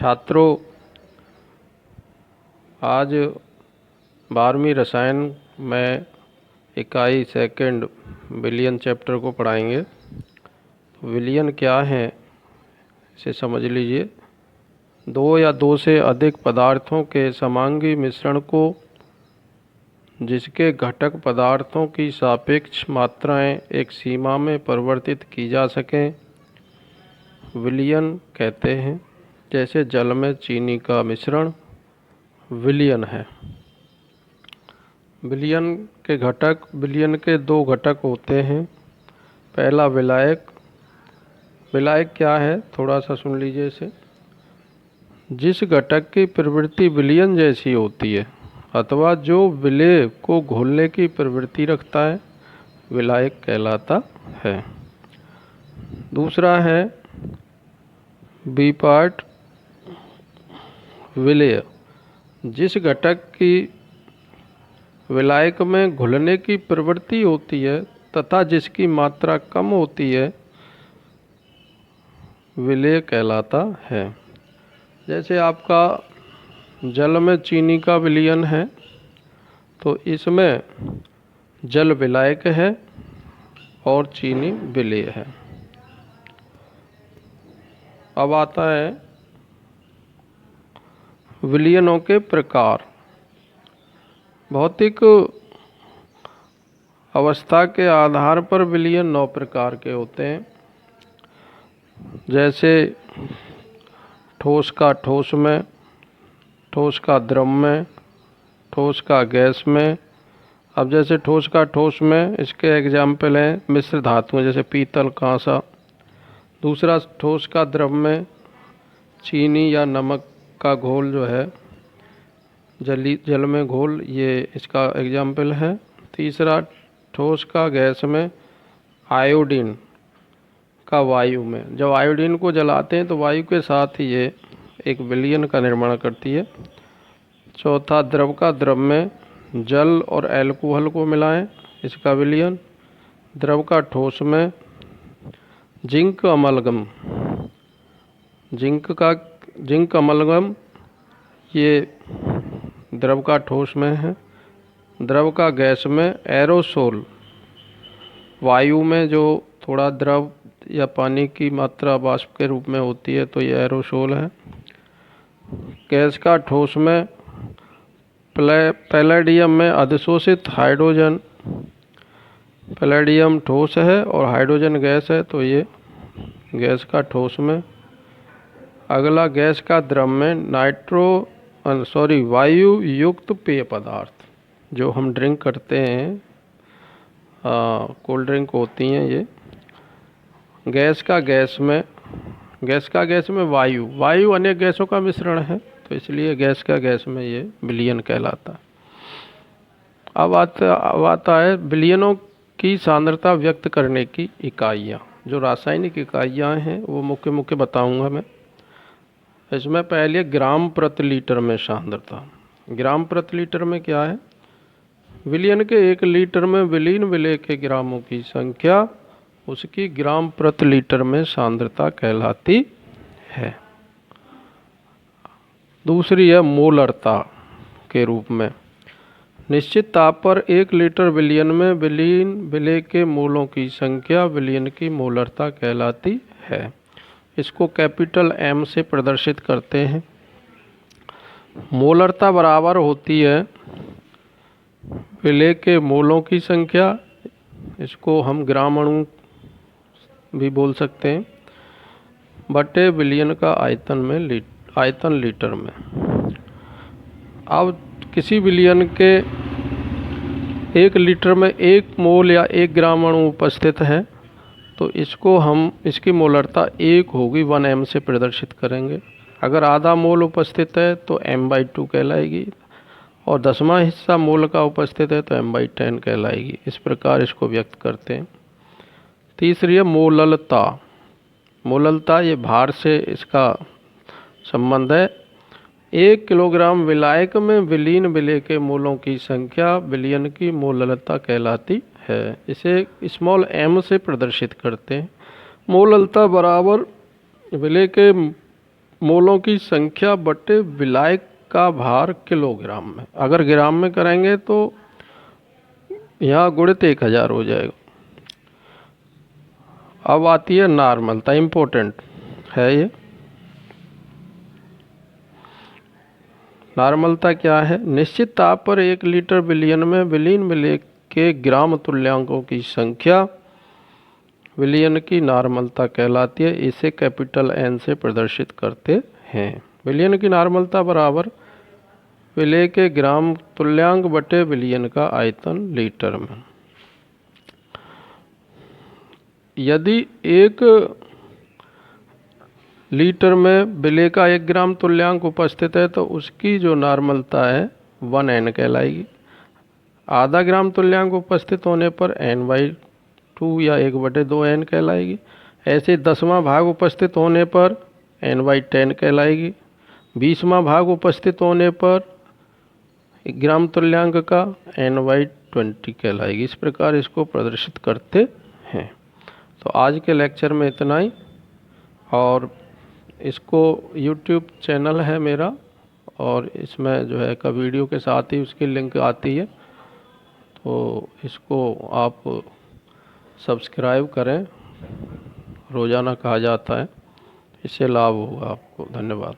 छात्रों, आज 12वीं रसायन में इकाई सेकंड विलयन चैप्टर को पढ़ाएंगे। विलयन क्या है इसे समझ लीजिए। दो या दो से अधिक पदार्थों के समांगी मिश्रण को जिसके घटक पदार्थों की सापेक्ष मात्राएं एक सीमा में परिवर्तित की जा सकें, विलयन कहते हैं। जैसे जल में चीनी का मिश्रण विलयन है। विलयन के दो घटक होते हैं। पहला विलायक। विलायक क्या है, थोड़ा सा सुन लीजिए इसे। जिस घटक की प्रवृत्ति विलयन जैसी होती है अथवा जो विलेय को घोलने की प्रवृत्ति रखता है, विलायक कहलाता है। दूसरा है बी पार्ट, विलेय। जिस घटक की विलायक में घुलने की प्रवृत्ति होती है तथा जिसकी मात्रा कम होती है, विलेय कहलाता है। जैसे आपका जल में चीनी का विलयन है तो इसमें जल विलायक है और चीनी विलेय है। अब आता है विलयनों के प्रकार। भौतिक अवस्था के आधार पर विलयन 9 प्रकार के होते हैं। जैसे ठोस का ठोस में, ठोस का द्रव में, ठोस का गैस में। अब जैसे ठोस का ठोस में इसके एग्जाम्पल हैं मिश्र धातुएं, जैसे पीतल, कांसा। दूसरा ठोस का द्रव में चीनी या नमक का घोल जो है, जल में घोल, ये इसका एग्जाम्पल है। तीसरा ठोस का गैस में आयोडीन का वायु में। जब आयोडीन को जलाते हैं तो वायु के साथ ही ये एक विलयन का निर्माण करती है। चौथा द्रव का द्रव में जल और एल्कोहल को मिलाएं, इसका विलयन। द्रव का ठोस में जिंक अमलगम, जिंक अमलगम ये द्रव का ठोस में है। द्रव का गैस में एरोसोल, वायु में जो थोड़ा द्रव या पानी की मात्रा वाष्प के रूप में होती है तो ये एरोसोल है। गैस का ठोस में पैलेडियम में अधिशोषित हाइड्रोजन। पैलेडियम ठोस है और हाइड्रोजन गैस है तो ये गैस का ठोस में। अगला गैस का द्रव में वायु युक्त पेय पदार्थ जो हम ड्रिंक करते हैं, कोल्ड ड्रिंक होती हैं ये। गैस का गैस में वायु अनेक गैसों का मिश्रण है तो इसलिए गैस का गैस में ये विलयन कहलाता है। अब आता है विलयनों की सांद्रता व्यक्त करने की इकाइयाँ। जो रासायनिक इकाइयाँ हैं वो मुख्य बताऊंगा मैं। इसमें पहले ग्राम प्रति लीटर में सांद्रता। ग्राम प्रति लीटर में क्या है, विलयन के 1 लीटर में विलीन विलेय के ग्रामों की संख्या उसकी ग्राम प्रति लीटर में सांद्रता कहलाती है। दूसरी है मोलरता के रूप में। निश्चित ताप पर 1 लीटर विलयन में विलीन विलेय के मोलों की संख्या विलयन की मोलरता कहलाती है। इसको कैपिटल M से प्रदर्शित करते हैं। मोलरता बराबर होती है विलेय के मोलों की संख्या, इसको हम ग्राम अणु भी बोल सकते हैं, बटे विलयन का आयतन लीटर में। अब किसी विलयन के 1 लीटर में 1 मोल या 1 ग्राम अणु उपस्थित है तो इसको हम इसकी मोलरता 1 होगी 1 M से प्रदर्शित करेंगे। अगर आधा मोल उपस्थित है तो M/2 कहलाएगी और 10वां हिस्सा मोल का उपस्थित है तो M/10 कहलाएगी। इस प्रकार इसको व्यक्त करते हैं। तीसरी है मोललता। मोललता ये भार से इसका संबंध है। 1 किलोग्राम विलायक में विलीन विलेय के मोलों की संख्या विलयन की मोललता कहलाती है। इसे स्मॉल m से प्रदर्शित करते हैं। मोललता बराबर विलेय के मोलों की संख्या बटे विलायक का भार किलोग्राम में। अगर ग्राम में करेंगे तो यहाँ गुणित 1000 हो जाएगा। अब आती है नॉर्मलता, इम्पोर्टेंट है ये। नॉर्मलता क्या है? निश्चित ताप पर 1 लीटर विलयन में विलीन मिले के ग्राम तुल्यांकों की संख्या विलयन की नॉर्मलता कहलाती है। इसे कैपिटल एन से प्रदर्शित करते हैं। विलयन की नॉर्मलता बराबर विलेय के ग्राम तुल्यांक बटे विलयन का आयतन लीटर में। यदि 1 लीटर में विलेय का 1 ग्राम तुल्यांक उपस्थित है तो उसकी जो नॉर्मलता है 1n कहलाएगी। आधा ग्राम तुल्यांक उपस्थित होने पर n/2 या 1/2n कहलाएगी। ऐसे 10वां भाग उपस्थित होने पर n/10 कहलाएगी। 20वां भाग उपस्थित होने पर 1 ग्राम तुल्यांक का n/20 कहलाएगी। इस प्रकार इसको प्रदर्शित करते हैं। तो आज के लेक्चर में इतना ही। और इसको YouTube चैनल है मेरा, और इसमें जो है का वीडियो के साथ ही उसकी लिंक आती है, तो इसको आप सब्सक्राइब करें। रोज़ाना कहा जाता है, इससे लाभ होगा आपको। धन्यवाद।